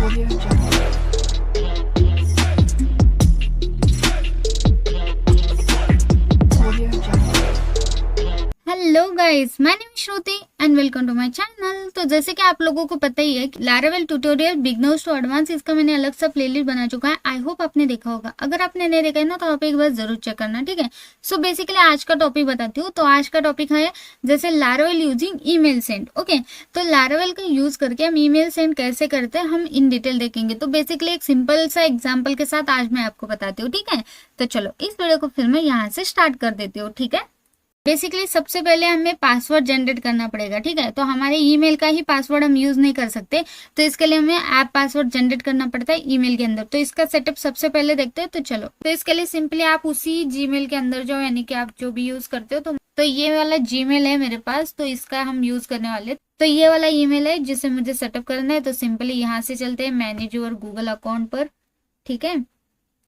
Audio Jungle. Audio Jungle. Hello guys, my name Shruti and welcome to my channel. तो जैसे कि आप लोगों को पता ही है कि Laravel tutorial beginners to advance, इसका मैंने अलग सा प्लेलिस्ट बना चुका है। आई होप आपने देखा होगा। अगर आपने नहीं देखा है ना, तो आप एक बार जरूर चेक करना, ठीक है। सो बेसिकली आज का टॉपिक बताती हूँ। तो आज का टॉपिक है जैसे Laravel using email send. Okay, तो Laravel का यूज करके हम ईमेल सेंड कैसे करते हैं हम इन डिटेल देखेंगे। तो बेसिकली एक सिंपल सा एग्जाम्पल के साथ आज मैं आपको बताती हूँ, ठीक है। तो चलो इस वीडियो को फिर मैं यहाँ से स्टार्ट कर देती हूँ, ठीक है। बेसिकली सबसे पहले हमें पासवर्ड जनरेट करना पड़ेगा, ठीक है। तो हमारे ईमेल का ही पासवर्ड हम यूज नहीं कर सकते, तो इसके लिए हमें ऐप पासवर्ड जनरेट करना पड़ता है ईमेल के अंदर। तो इसका सेटअप सबसे पहले देखते हैं। तो चलो, तो इसके लिए सिंपली आप उसी जीमेल के अंदर जाओ, यानी कि आप जो भी यूज करते हो। तो ये वाला जीमेल है मेरे पास, तो इसका हम यूज करने वाले। तो ये वाला ईमेल है जिसे मुझे सेटअप करना है। तो सिंपली यहाँ से चलते हैं मैनेज योर गूगल अकाउंट पर, ठीक है।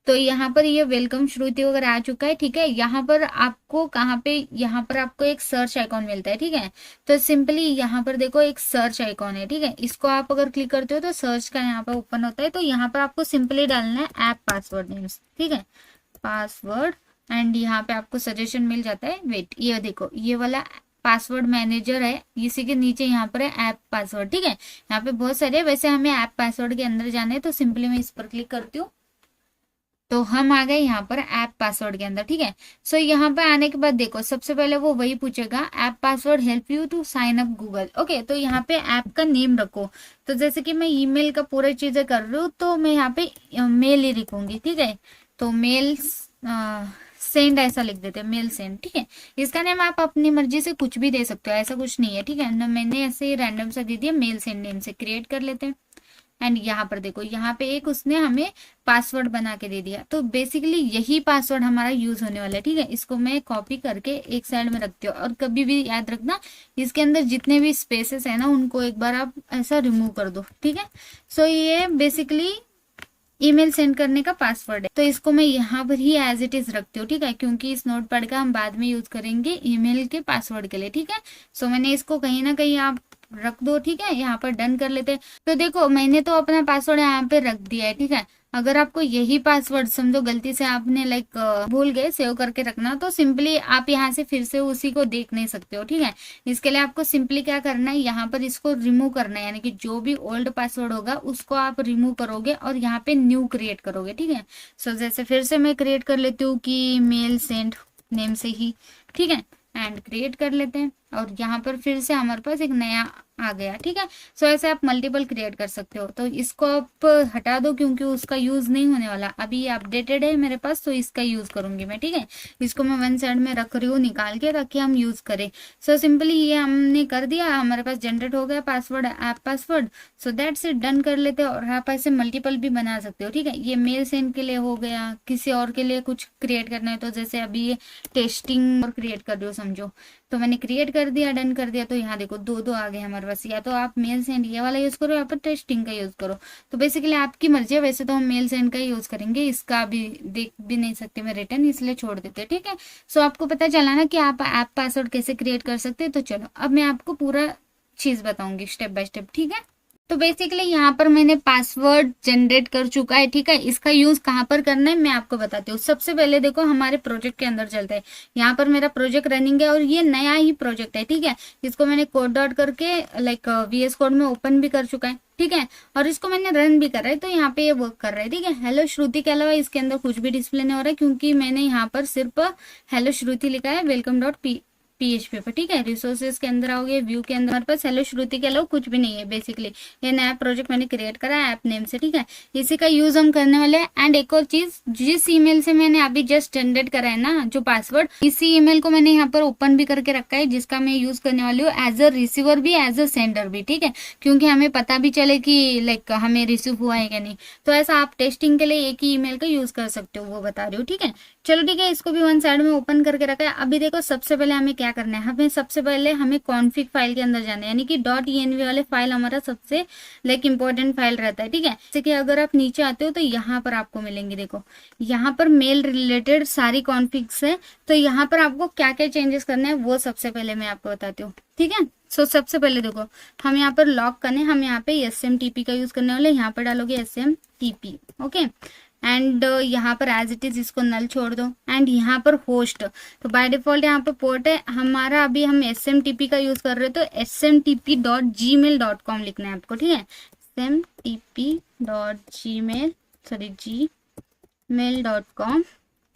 तो यहाँ पर ये वेलकम श्रुति वगैरह आ चुका है, ठीक है। यहाँ पर आपको कहाँ पे, यहाँ पर आपको एक सर्च आइकॉन मिलता है, ठीक है। तो सिंपली यहाँ पर देखो एक सर्च आइकॉन है, ठीक है। इसको आप अगर क्लिक करते हो तो सर्च का यहाँ पर ओपन होता है। तो यहाँ पर आपको सिंपली डालना है ऐप पासवर्ड नेम्स, ठीक है, पासवर्ड। एंड यहाँ पे आपको सजेशन मिल जाता है। वेट, ये देखो ये वाला पासवर्ड मैनेजर है, इसी के नीचे यहाँ पर है ऐप पासवर्ड, ठीक है। यहाँ पे बहुत सारे, वैसे हमें ऐप पासवर्ड के अंदर जाना है। तो सिंपली मैं इस पर क्लिक करती हूँ, तो हम आ गए यहाँ पर ऐप पासवर्ड के अंदर, ठीक है। सो यहाँ पे आने के बाद देखो सबसे पहले वो वही पूछेगा, app password help you to sign up Google. Okay, तो यहाँ पे ऐप का नेम रखो। तो जैसे कि मैं ईमेल का पूरा चीजें कर रही हूँ, तो मैं यहाँ पे मेल ही लिखूंगी, ठीक है। तो मेल सेंड ऐसा लिख देते हैं, मेल सेंड, ठीक है। इसका नेम आप अपनी मर्जी से कुछ भी दे सकते हो, ऐसा कुछ नहीं है, ठीक है ना। मैंने ऐसे रैंडम सा दे दिया, मेल सेंड नेम से क्रिएट कर लेते हैं। एंड यहाँ पर देखो, यहाँ पे एक उसने हमें पासवर्ड बना के दे दिया। तो बेसिकली यही पासवर्ड हमारा यूज होने वाला है, ठीक है। इसको मैं कॉपी करके एक साइड में रखती हूँ। और कभी भी याद रखना, इसके अंदर जितने भी स्पेसेस है ना, उनको एक बार आप ऐसा रिमूव कर दो, ठीक है। सो ये बेसिकली ईमेल सेंड करने का पासवर्ड है। तो इसको मैं यहाँ पर ही एज इट इज रखती हूँ, ठीक है, क्योंकि इस नोट पैड का हम बाद में यूज करेंगे ईमेल के पासवर्ड के लिए, ठीक है। सो मैंने इसको कहीं ना कहीं आप रख दो, ठीक है। यहाँ पर डन कर लेते हैं। तो देखो मैंने तो अपना पासवर्ड यहाँ पे रख दिया है, ठीक है। अगर आपको यही पासवर्ड समझो गलती से आपने भूल गए सेव करके रखना, तो सिंपली आप यहाँ से फिर से उसी को देख नहीं सकते हो, ठीक है। इसके लिए आपको सिंपली क्या करना है, यहाँ पर इसको रिमूव करना है, यानी कि जो भी ओल्ड पासवर्ड होगा उसको आप रिमूव करोगे और यहाँ पे न्यू क्रिएट करोगे, ठीक है। सो जैसे फिर से मैं क्रिएट कर लेती हूँ कि मेल सेंड नेम से ही, ठीक है। एंड क्रिएट कर लेते हैं और यहाँ पर फिर से हमारे पास एक नया आ गया, ठीक है। सो ऐसे आप मल्टीपल क्रिएट कर सकते हो। तो इसको आप हटा दो क्योंकि उसका यूज नहीं होने वाला, अभी ये अपडेटेड है मेरे पास, तो इसका यूज करूंगी मैं, ठीक है। इसको मैं वन साइड में रख रही हूँ निकाल के, ताकि हम यूज करें। सो सिंपली ये हमने कर दिया, हमारे पास जनरेट हो गया password, app password. So that's it, done कर लेते हैं। और आप ऐसे मल्टीपल भी बना सकते हो, ठीक है। ये मेल सेंड के लिए हो गया, किसी और के लिए कुछ क्रिएट करना है तो जैसे अभी ये टेस्टिंग और क्रिएट कर रही हो समझो, तो मैंने क्रिएट कर दिया, डन कर दिया। तो यहाँ देखो दो आ गए हमारे पास। या तो आप मेल सेंड ये वाला यूज करो या फिर टेस्टिंग का यूज करो, तो बेसिकली आपकी मर्जी है। वैसे तो हम मेल सेंड का ही यूज करेंगे, इसका भी देख भी नहीं सकते मैं रिटर्न, इसलिए छोड़ देते, ठीक है। सो आपको पता चला ना कि आप ऐप पासवर्ड कैसे क्रिएट कर सकते हैं। तो चलो अब मैं आपको पूरा चीज बताऊंगी स्टेप बाय स्टेप, ठीक है। तो बेसिकली यहाँ पर मैंने पासवर्ड जनरेट कर चुका है, ठीक है। इसका यूज कहाँ पर करना है मैं आपको बताती हूँ। सबसे पहले देखो हमारे प्रोजेक्ट के अंदर चलते हैं। यहाँ पर मेरा प्रोजेक्ट रनिंग है और ये नया ही प्रोजेक्ट है, ठीक है। इसको मैंने कोड डॉट करके VS कोड में ओपन भी कर चुका है, ठीक है। और इसको मैंने रन भी कर रहा है, तो यहाँ पे ये वर्क कर रहा है, ठीक है। हेलो श्रुति के अलावा इसके अंदर कुछ भी डिस्प्ले नहीं हो रहा है, क्योंकि मैंने यहाँ पर सिर्फ हेलो श्रुति लिखा है वेलकम डॉट PHP पर, ठीक है। रिसोर्सेज के अंदर आओगे, व्यू के अंदर हमारे पास हेलो श्रुति के अलावा कुछ भी नहीं है। बेसिकली ये नया प्रोजेक्ट मैंने क्रिएट करा है ऐप नेम से, ठीक है। इसी का यूज हम करने वाले हैं। एंड एक और चीज, जिस ईमेल से मैंने अभी जस्ट जनरेट करा है ना जो पासवर्ड, इसी ईमेल को मैंने यहाँ पर ओपन भी करके रखा है, जिसका मैं यूज करने वाली हूँ एज अ रिसीवर भी एज अ सेंडर भी, ठीक है। क्योंकि हमें पता भी चले कि हमें रिसीव हुआ है क्या नहीं। तो ऐसा आप टेस्टिंग के लिए एक ही ईमेल का यूज कर सकते हो, वो बता रही हूँ, ठीक है। चलो ठीक है, इसको भी वन साइड में ओपन करके रखा है। अभी देखो सबसे पहले हमें क्या क्या करना है, हमें सबसे पहले हमें कॉन्फिग फाइल के अंदर जाना है, यानी कि .env वाले फाइल हमारा सबसे लाइक इंपॉर्टेंट फाइल रहता है, ठीक है। जैसे कि अगर आप नीचे आते हो तो यहाँ पर आपको मिलेंगे, देखो यहाँ पर मेल रिलेटेड सारी कॉन्फिग्स है। तो यहाँ पर आपको क्या क्या चेंजेस करने हैं वो सबसे पहले मैं आपको बताती हूँ, ठीक है। सो सबसे पहले देखो, हम यहाँ पर लॉग करने, हम यहाँ पे SMTP का यूज करने वाले, यहाँ पर डालोगे SMTP, ओके। एंड यहाँ पर एज इट इज इसको नल छोड़ दो। एंड यहाँ पर होस्ट, तो बाय डिफॉल्ट यहाँ पर पोर्ट है हमारा, अभी हम SMTP का यूज कर रहे हैं तो smtp.gmail.com लिखना है आपको, ठीक है। smtp.gmail.com,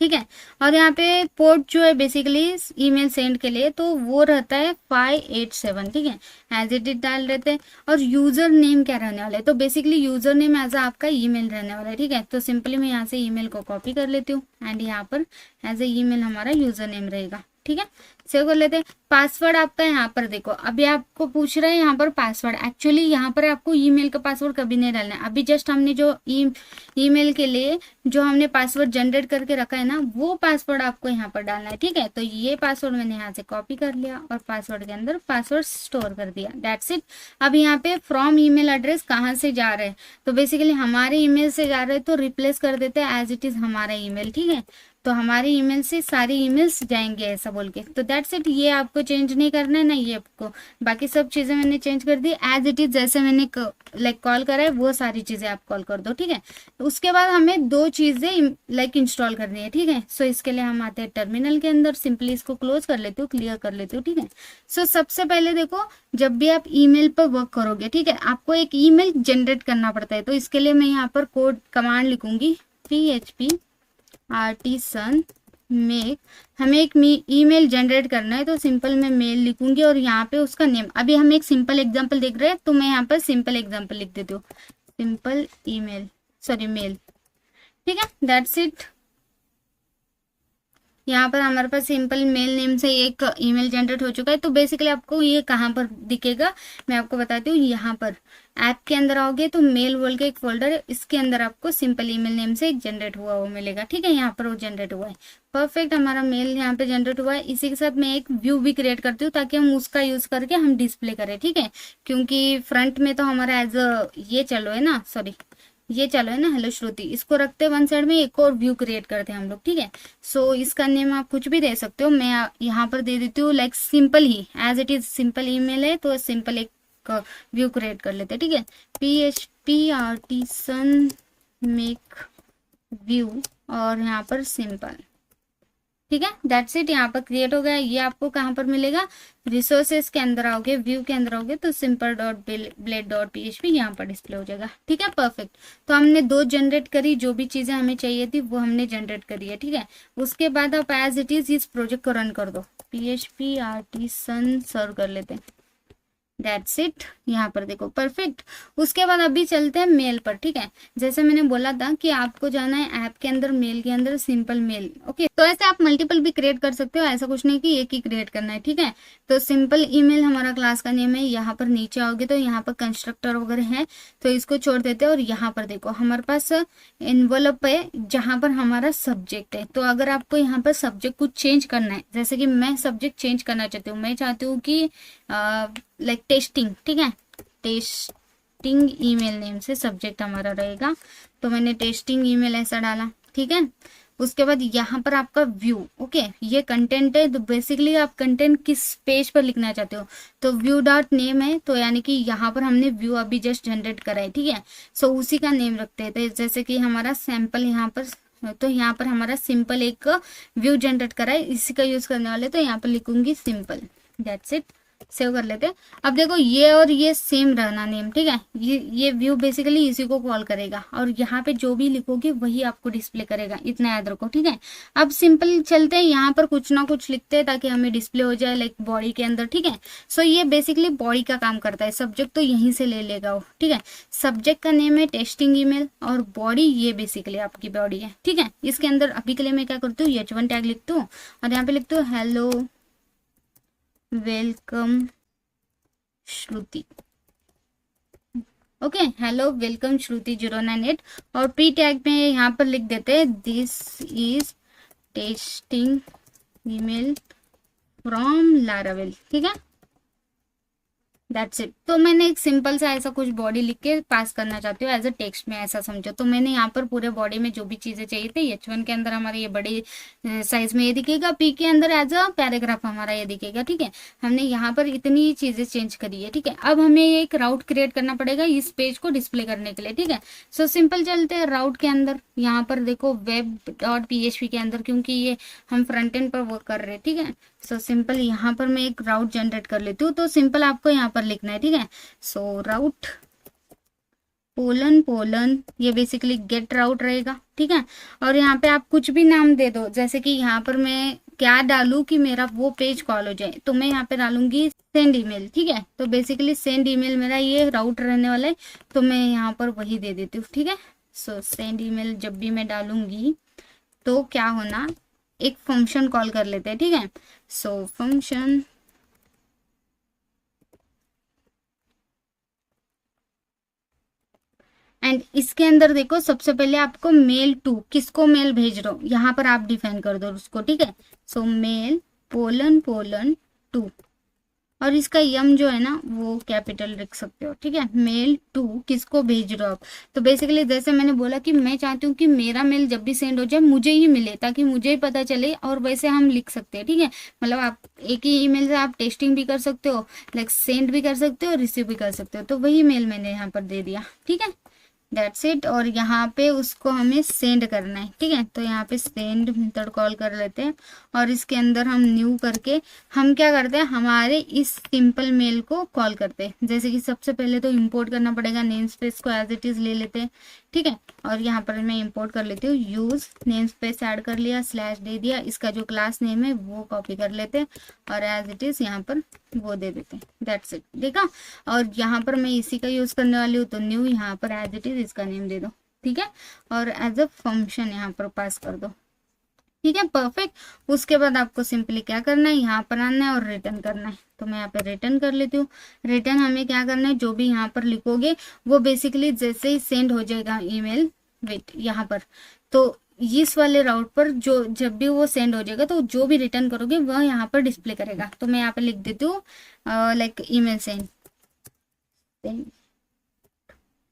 ठीक है। और यहाँ पे पोर्ट जो है बेसिकली ईमेल सेंड के लिए, तो वो रहता है 587, ठीक है। एज इट इज डाल रहते हैं। और यूजर नेम क्या रहने वाला है, तो बेसिकली यूजर नेम एज आपका ईमेल रहने वाला है, ठीक है। तो सिंपली मैं यहाँ से ईमेल को कॉपी कर लेती हूँ एंड यहाँ पर एज ए ईमेल हमारा यूजर नेम रहेगा, ठीक है। सेव कर लेते हैं। पासवर्ड आपका यहाँ पर देखो, अभी आपको पूछ रहा है यहाँ पर पासवर्ड, एक्चुअली यहाँ पर आपको ईमेल का पासवर्ड कभी नहीं डालना है। अभी जस्ट हमने जो ईमेल के लिए जो हमने पासवर्ड जनरेट करके रखा है ना, वो पासवर्ड आपको यहाँ पर डालना है, ठीक है। तो ये पासवर्ड मैंने यहाँ से कॉपी कर लिया और पासवर्ड के अंदर पासवर्ड स्टोर कर दिया, दैट्स इट। अब यहाँ पे फ्रॉम ईमेल एड्रेस कहाँ से जा रहे हैं, तो बेसिकली हमारे ईमेल से जा रहे हैं, तो रिप्लेस कर देते हैं एज इट इज हमारा ईमेल, ठीक है। तो हमारे ईमेल से सारे ईमेल्स जाएंगे ऐसा बोल के, तो दैट्स इट। ये आपको चेंज नहीं करना है ना, ये आपको बाकी सब चीजें मैंने चेंज कर दी एज इट इज, जैसे मैंने लाइक कॉल करा है वो सारी चीजें आप कॉल कर दो, ठीक है। तो उसके बाद हमें दो चीजें लाइक इंस्टॉल करनी है, ठीक है। सो इसके लिए हम आते हैं टर्मिनल के अंदर, सिंपली इसको क्लोज कर लेते हो, क्लियर कर लेते हो, ठीक है। सो सबसे पहले देखो, जब भी आप ईमेल पर वर्क करोगे, ठीक है, आपको एक ईमेल जनरेट करना पड़ता है। तो इसके लिए मैं यहाँ पर कोड कमांड लिखूंगी, php आर्टिसन मेक, हमें एक ईमेल जनरेट करना है, तो सिंपल मैं मेल लिखूंगी और यहाँ पे उसका नेम, अभी हम एक सिंपल एग्जांपल देख रहे हैं तो मैं यहाँ पर सिंपल एग्जांपल लिख देती हूँ, सिंपल ईमेल, सॉरी मेल, ठीक है, दैट्स इट। यहाँ पर हमारे पास सिंपल मेल नेम से एक ईमेल जनरेट हो चुका है। तो बेसिकली आपको ये कहाँ पर दिखेगा मैं आपको बताती हूँ, यहाँ पर ऐप के अंदर आओगे तो मेल बोल के एक फोल्डर है, इसके अंदर आपको सिंपल ईमेल नेम से एक जनरेट हुआ वो मिलेगा, ठीक है। यहाँ पर वो जनरेट हुआ है, परफेक्ट, हमारा मेल यहाँ पे जनरेट हुआ है। इसी के साथ मैं एक व्यू भी क्रिएट करती हूँ ताकि हम उसका यूज करके हम डिस्प्ले करें, ठीक है। क्योंकि फ्रंट में तो हमारा एज ये चलो है ना, सॉरी ये चलो है ना, हेलो श्रुति, इसको रखते हैं वन साइड में, एक और व्यू क्रिएट करते हैं हम लोग, ठीक है। सो इसका नेम आप कुछ भी दे सकते हो, मैं यहाँ पर दे देती हूँ लाइक सिंपल ही, as it is simple email है तो सिंपल एक व्यू क्रिएट कर लेते हैं, ठीक है। php आर्टिसन मेक व्यू और यहाँ पर सिंपल, ठीक है, दैट्स इट। यहाँ पर क्रिएट हो गया। ये आपको कहाँ पर मिलेगा, रिसोर्सेज के अंदर आओगे, व्यू के अंदर आओगे तो simple.blade.php यहाँ पर डिस्प्ले हो जाएगा, ठीक है, परफेक्ट। तो हमने दो जनरेट करी, जो भी चीजें हमें चाहिए थी वो हमने जनरेट करी है, ठीक है। उसके बाद आप एज इट इज इस प्रोजेक्ट को रन कर दो, php आर्टिसन सर्व कर लेते हैं, दैट्स इट। यहाँ पर देखो परफेक्ट। उसके बाद अभी चलते हैं मेल पर, ठीक है। जैसे मैंने बोला था कि आपको जाना है ऐप के अंदर, मेल के अंदर सिंपल मेल, ओके। तो ऐसे आप मल्टीपल भी क्रिएट कर सकते हो, ऐसा कुछ नहीं कि एक ही क्रिएट करना है, ठीक है। तो सिंपल ईमेल हमारा क्लास का नेम है। यहाँ पर नीचे आओगे तो यहाँ पर कंस्ट्रक्टर वगैरह है, तो इसको छोड़ देते हैं। और यहाँ पर देखो हमारे पास एनवलप है जहाँ पर हमारा सब्जेक्ट है। तो अगर आपको यहाँ पर सब्जेक्ट कुछ चेंज करना है, जैसे कि मैं सब्जेक्ट चेंज करना चाहती हूँ, मैं चाहती हूँ कि लाइक टेस्टिंग, ठीक है, टेस्टिंग ईमेल नेम से सब्जेक्ट हमारा रहेगा। तो मैंने टेस्टिंग ईमेल ऐसा डाला, ठीक है। उसके बाद यहाँ पर आपका व्यू, ओके, ये कंटेंट है। तो बेसिकली आप कंटेंट किस पेज पर लिखना चाहते हो, तो व्यू डॉट नेम है, तो यानी कि यहाँ पर हमने व्यू अभी जस्ट जनरेट करा है, ठीक है। सो उसी का नेम रखते हैं। तो जैसे कि हमारा सैंपल यहाँ पर, तो यहाँ पर हमारा सिंपल एक व्यू जनरेट करा है, इसी का यूज करने वाले, तो यहाँ पर लिखूंगी सिंपल, दैट्स इट। सेव कर लेते हैं। अब देखो ये और ये सेम रहना नेम, ठीक है। ये व्यू बेसिकली इसी को कॉल करेगा और यहाँ पे जो भी लिखोगे वही आपको डिस्प्ले करेगा, इतना याद रखो, ठीक है। अब सिंपल चलते हैं, यहाँ पर कुछ ना कुछ लिखते हैं ताकि हमें डिस्प्ले हो जाए लाइक बॉडी के अंदर, ठीक है। सो ये बेसिकली बॉडी का काम करता है, सब्जेक्ट तो यहीं से ले लेगा वो, ठीक है। सब्जेक्ट का नेम है टेस्टिंग ईमेल और बॉडी ये बेसिकली आपकी बॉडी है, ठीक है। इसके अंदर अभी के लिए मैं क्या करती हूँ, h1 टैग लिखती हूँ और यहाँ पे लिखती हूँ हेलो वेलकम श्रुति, ओके, हेलो वेलकम श्रुति 098। और पी टैग में यहाँ पर लिख देते हैं this is testing email from Laravel, ठीक है, दैट्स इट। तो मैंने एक सिंपल सा ऐसा कुछ बॉडी लिख के पास करना चाहती हूँ एज अ टेक्स्ट में, ऐसा समझो। तो मैंने यहाँ पर पूरे बॉडी में जो भी चीजें चाहिए थी, H1 के अंदर हमारे ये बड़ी साइज में ये दिखेगा, P के अंदर एज अ पैराग्राफ हमारा ये दिखेगा, ठीक है। हमने यहाँ पर इतनी चीजें चेंज करी है, ठीक है। अब हमें एक राउट क्रिएट करना पड़ेगा इस पेज को डिस्प्ले करने के लिए, ठीक है। सो सिंपल चलते हैं राउट के अंदर। यहाँ पर देखो web.php के अंदर, क्योंकि ये हम फ्रंट एंड पर वर्क कर रहे हैं, ठीक है। सो सिंपल यहाँ पर मैं एक राउट जनरेट कर लेती हूँ। तो सिंपल आपको यहाँ पर लिखना है, ठीक है। सो राउट पोलन पोलन, ये बेसिकली गेट राउट रहेगा, ठीक है। और यहाँ पे आप कुछ भी नाम दे दो, जैसे कि यहाँ पर मैं क्या डालूं कि मेरा वो पेज कॉल हो जाए, तो मैं यहाँ पे डालूंगी सेंड ईमेल, ठीक है। तो बेसिकली सेंड ईमेल मेरा ये राउट रहने वाला है, तो मैं यहाँ पर वही दे देती हूँ, ठीक है। सो सेंड ईमेल जब भी मैं डालूंगी तो क्या होना, एक फंक्शन कॉल कर लेते हैं, ठीक है। सो फंक्शन एंड इसके अंदर देखो, सबसे पहले आपको मेल टू, किसको मेल भेज रहे हो यहाँ पर आप डिफाइन कर दो उसको, ठीक है। सो मेल पोलन पोलन टू, और इसका यम जो है ना वो कैपिटल रख सकते हो, ठीक है। मेल टू किसको भेज रहे हो आप, तो बेसिकली जैसे मैंने बोला कि मैं चाहती हूँ कि मेरा मेल जब भी सेंड हो जाए मुझे ही मिले, ताकि मुझे ही पता चले, और वैसे हम लिख सकते हैं, ठीक है। मतलब आप एक ही ईमेल से आप टेस्टिंग भी कर सकते हो, लाइक सेंड भी कर सकते हो, रिसीव भी कर सकते हो। तो वही मेल मैंने यहाँ पर दे दिया, ठीक है, दैट्स इट। और यहाँ पे उसको हमें सेंड करना है, ठीक है। तो यहाँ पे सेंड मेथड कॉल कर लेते हैं, और इसके अंदर हम न्यू करके हम क्या करते हैं, हमारे इस सिंपल मेल को कॉल करते हैं। जैसे कि सबसे पहले तो इंपोर्ट करना पड़ेगा, नेम स्पेस को एज इट इज ले लेते हैं, ठीक है। और यहाँ पर मैं इंपोर्ट कर लेती हूँ, यूज नेम स्पेस ऐड कर लिया, स्लैश दे दिया, इसका जो क्लास नेम है वो कॉपी कर लेते हैं, और एज इट इज यहाँ पर वो दे देते हैं, दैट्स इट, देखा। और यहाँ पर मैं इसी का यूज करने वाली हूँ, तो न्यू यहाँ पर एज इट इज इसका नेम दे दो, ठीक है। और एज अ फंक्शन यहाँ पर पास कर दो, ठीक है, परफेक्ट। उसके बाद आपको सिंपली क्या करना है, यहाँ पर आना है और रिटर्न करना है। तो मैं यहाँ पे रिटर्न कर लेती हूँ। रिटर्न हमें क्या करना है, जो भी यहाँ पर लिखोगे वो बेसिकली जैसे ही सेंड हो जाएगा ईमेल, वेट यहाँ पर, तो इस वाले राउट पर जो जब भी वो सेंड हो जाएगा तो जो भी रिटर्न करोगे वह यहाँ पर डिस्प्ले करेगा। तो मैं यहाँ पे लिख देती हूँ like email send,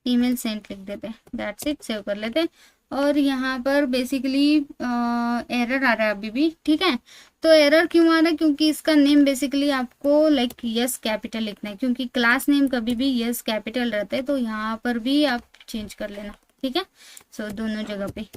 email send लिख देते हैं, दैट्स इट, सेव कर लेते हैं। और यहाँ पर बेसिकली एरर आ रहा है अभी भी, ठीक है। तो एरर क्यों आ रहा है, क्योंकि इसका नेम बेसिकली आपको लाइक यस कैपिटल लिखना है, क्योंकि क्लास नेम कभी भी यस कैपिटल रहता है, तो यहाँ पर भी आप चेंज कर लेना, ठीक है। सो दोनों जगह पे,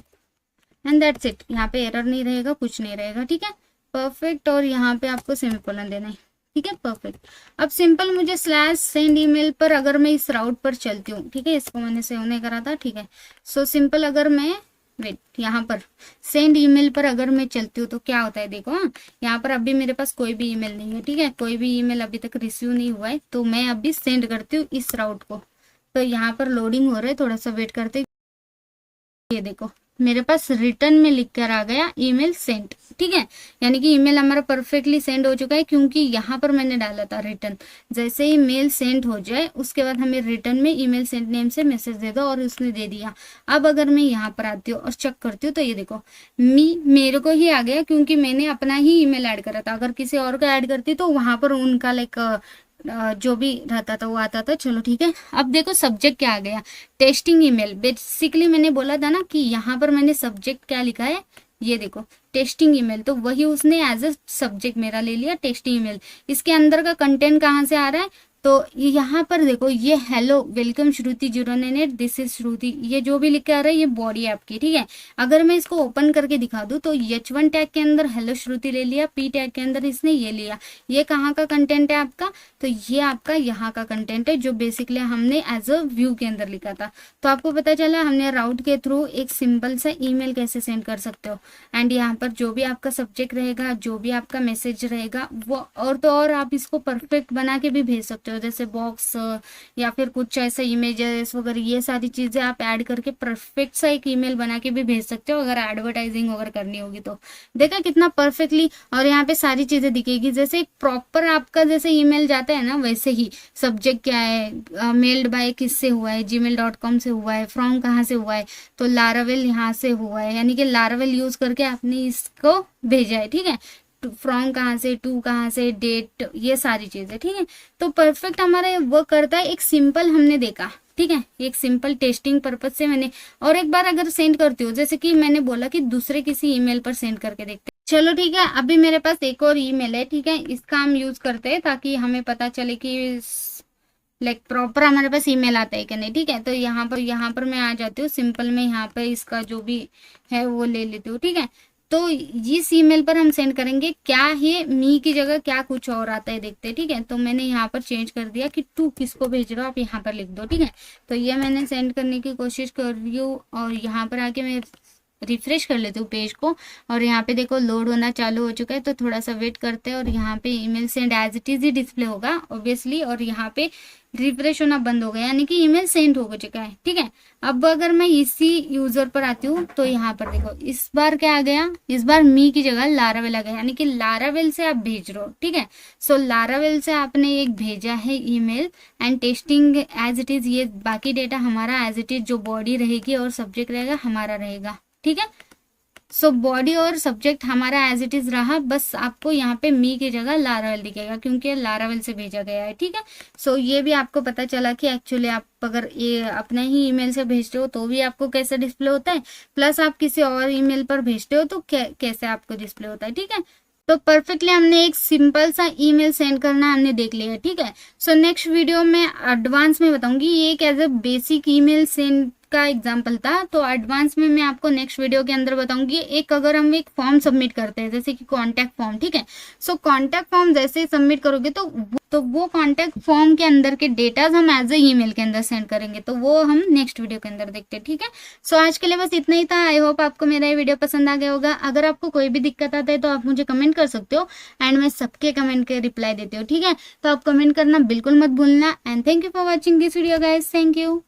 एंड दैट्स इट। यहाँ पे एरर नहीं रहेगा, कुछ नहीं रहेगा, ठीक है, परफेक्ट। और यहाँ पे आपको सेमीकोलन देना है, ठीक है, परफेक्ट। अब सिंपल मुझे स्लैश सेंड ईमेल पर अगर मैं इस राउट पर चलती हूँ, ठीक है, इसको मैंने सेव नहीं करा था, ठीक है। सो सिंपल अगर मैं वेट यहाँ पर सेंड ईमेल पर अगर मैं चलती हूँ तो क्या होता है, देखो, हाँ, यहाँ पर अभी मेरे पास कोई भी ईमेल नहीं है, ठीक है, कोई भी ईमेल अभी तक रिसीव नहीं हुआ है। तो मैं अभी सेंड करती हूँ इस राउट को, तो यहाँ पर लोडिंग हो रहा है, थोड़ा सा वेट करते। ये देखो मेरे पास रिटर्न में लिख कर आ गया ईमेल सेंड, ठीक है, यानी कि ईमेल हमारा परफेक्टली सेंड हो चुका है, क्योंकि यहाँ पर मैंने डाला था रिटर्न। जैसे ही मेल सेंड हो जाए उसके बाद हमें रिटर्न में ईमेल सेंड नेम से मैसेज दे दो, और उसने दे दिया। अब अगर मैं यहाँ पर आती हूँ और चेक करती हूँ तो ये देखो मेरे को ही आ गया, क्योंकि मैंने अपना ही ईमेल ऐड करा था। अगर किसी और का ऐड करती तो वहां पर उनका लाइक जो भी रहता था वो आता था। चलो ठीक है, अब देखो सब्जेक्ट क्या आ गया, टेस्टिंग ईमेल। बेसिकली मैंने बोला था ना कि यहाँ पर मैंने सब्जेक्ट क्या लिखा है, ये देखो टेस्टिंग ईमेल, तो वही उसने एज अ सब्जेक्ट मेरा ले लिया, टेस्टिंग ईमेल। इसके अंदर का कंटेंट कहाँ से आ रहा है, तो यहाँ पर देखो ये hello welcome Shruti 098 this is Shruti, ये जो भी लिख के आ रहा है ये बॉडी है आपकी, ठीक है। अगर मैं इसको ओपन करके दिखा दूं तो H1 टैग के अंदर हेलो श्रुति ले लिया, P टैग के अंदर इसने ये लिया। ये कहाँ का कंटेंट है आपका, तो ये आपका यहाँ का कंटेंट है, जो बेसिकली हमने एज अ व्यू के अंदर लिखा था। तो आपको पता चला हमने राउट के थ्रू एक सिंपल सा ईमेल कैसे सेंड कर सकते हो। एंड यहाँ पर जो भी आपका सब्जेक्ट रहेगा, जो भी आपका मैसेज रहेगा, वो और तो और आप इसको परफेक्ट बना के भी भेज सकते हो, जैसे बॉक्स या फिर कुछ ऐसा इमेजेस वगैरह, ये सारी चीजें आप ऐड करके परफेक्ट सा एक ईमेल बना के भी भेज सकते हो, अगर एडवर्टाइजिंग वगैरह करनी होगी तो। देखा कितना परफेक्टली, और यहाँ पे सारी चीजें दिखेगी, जैसे एक प्रॉपर आपका जैसे ईमेल जाता है ना, वैसे ही सब्जेक्ट क्या है, मेल्ड बाय किससे हुआ है, gmail.com से हुआ है, फ्रॉम कहाँ से हुआ है, तो लारावेल यहाँ से हुआ है, यानी कि लारावेल यूज करके आपने इसको भेजा है, ठीक है। फ्रॉम कहाँ से, टू कहाँ से, डेट, ये सारी चीजें, ठीक है। तो परफेक्ट हमारा वर्क करता है। एक सिंपल हमने देखा, ठीक है, एक सिंपल टेस्टिंग पर्पज से मैंने, और एक बार अगर सेंड करती हूँ, जैसे कि मैंने बोला कि दूसरे किसी ईमेल पर सेंड करके देखते हैं। चलो ठीक है, अभी मेरे पास एक और ईमेल है, ठीक है, इसका हम यूज करते हैं ताकि हमें पता चले कि लाइक प्रॉपर हमारे पास ईमेल आता है कि नहीं, ठीक है। तो यहाँ पर मैं आ जाती हूँ, सिंपल में यहाँ पे इसका जो भी है वो ले लेती हूँ, ठीक है। तो इस ईमेल पर हम सेंड करेंगे, क्या है मी की जगह क्या कुछ और आता है देखते हैं, ठीक है। तो मैंने यहाँ पर चेंज कर दिया कि टू किसको भेज रहे हो, आप यहाँ पर लिख दो, ठीक है। तो ये मैंने सेंड करने की कोशिश कर रही हूँ, और यहाँ पर आके मैं रिफ्रेश कर लेती हूँ पेज को, और यहाँ पे देखो लोड होना चालू हो चुका है। तो थोड़ा सा वेट करते हैं, और यहाँ पे email send as it is ही डिस्प्ले होगा ऑब्वियसली, और यहाँ पे रिफ्रेश होना बंद हो गया, यानी कि ईमेल सेंड हो चुका है, ठीक है। अब अगर मैं इसी यूजर पर आती हूँ, तो यहाँ पर देखो इस बार क्या आ गया, इस बार मी की जगह लारावेल आ गया, यानी कि लारावेल से आप भेज रहे हो, ठीक है। सो लारावेल से आपने एक भेजा है email, and testing as it is, ये बाकी डेटा हमारा एज इट इज, जो बॉडी रहेगी और सब्जेक्ट रहेगा हमारा रहेगा, ठीक है। सो बॉडी और सब्जेक्ट हमारा एज इट इज रहा, बस आपको यहाँ पे मी की जगह लारावेल दिखेगा, क्योंकि लारावेल से भेजा गया है, ठीक है। सो ये भी आपको पता चला कि एक्चुअली आप अगर ये अपने ही ईमेल से भेजते हो तो भी आपको कैसे डिस्प्ले होता है, प्लस आप किसी और ईमेल पर भेजते हो तो कैसे आपको डिस्प्ले होता है, ठीक है। तो परफेक्टली हमने एक सिंपल सा ईमेल सेंड करना हमने देख लिया, ठीक है। सो नेक्स्ट वीडियो में एडवांस में बताऊंगी, ये एक as a basic email send का एग्जाम्पल था। तो एडवांस में मैं आपको नेक्स्ट वीडियो के अंदर बताऊंगी, एक अगर हम एक फॉर्म सबमिट करते हैं, जैसे कि कॉन्टैक्ट फॉर्म, ठीक है। सो कॉन्टैक्ट फॉर्म जैसे ही सबमिट करोगे तो वो कॉन्टैक्ट फॉर्म के अंदर के डेटाज हम एज ए ईमेल के अंदर सेंड करेंगे, तो वो हम नेक्स्ट वीडियो के अंदर देखते हैं, ठीक है। सो आज के लिए बस इतना ही था। आई होप आपको मेरा ये वीडियो पसंद आ गया होगा। अगर आपको कोई भी दिक्कत आता है तो आप मुझे कमेंट कर सकते हो, एंड मैं सबके कमेंट के रिप्लाई देती हूँ, ठीक है। तो आप कमेंट करना बिल्कुल मत भूलना, and thank you for watching this video guys, thank you.